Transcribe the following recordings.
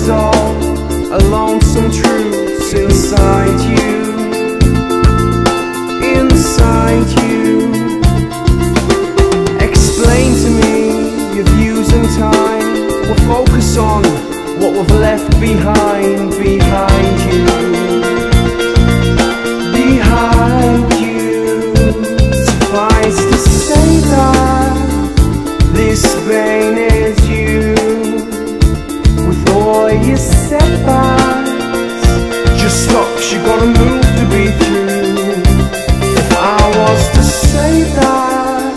is all a lonesome truth inside you, inside you. Explain to me your views and time. We'll focus on what we've left behind, behind you, behind you. Suffice to say that this vein is you, with all your setbacks. Just stop, 'cause you gotta move to be through. If I was to say that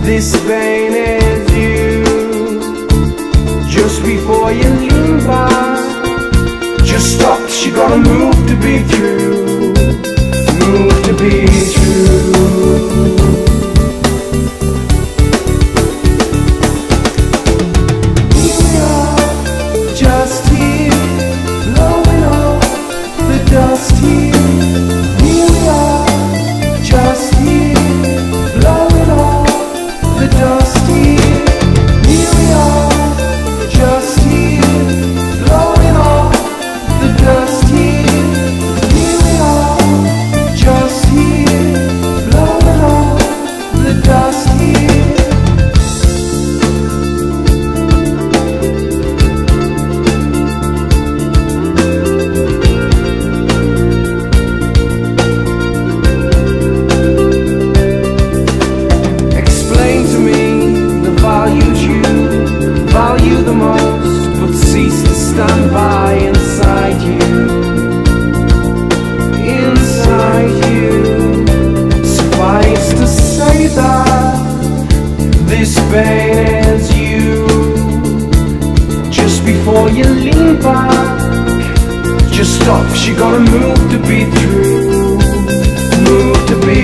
this vein is you, just before you lean back, just stop, 'cause you gotta move to be through, move to be true. Dust here, here we are, just here, blowing off the dust here. Here we are, just here, blowing off the dust here. Here we are, just here, blowing off the dust here. The most, but cease to stand by inside you, inside you. Suffice to say that this vein is you, just before you lean back, just stop, 'cause you gotta move to be through, move to be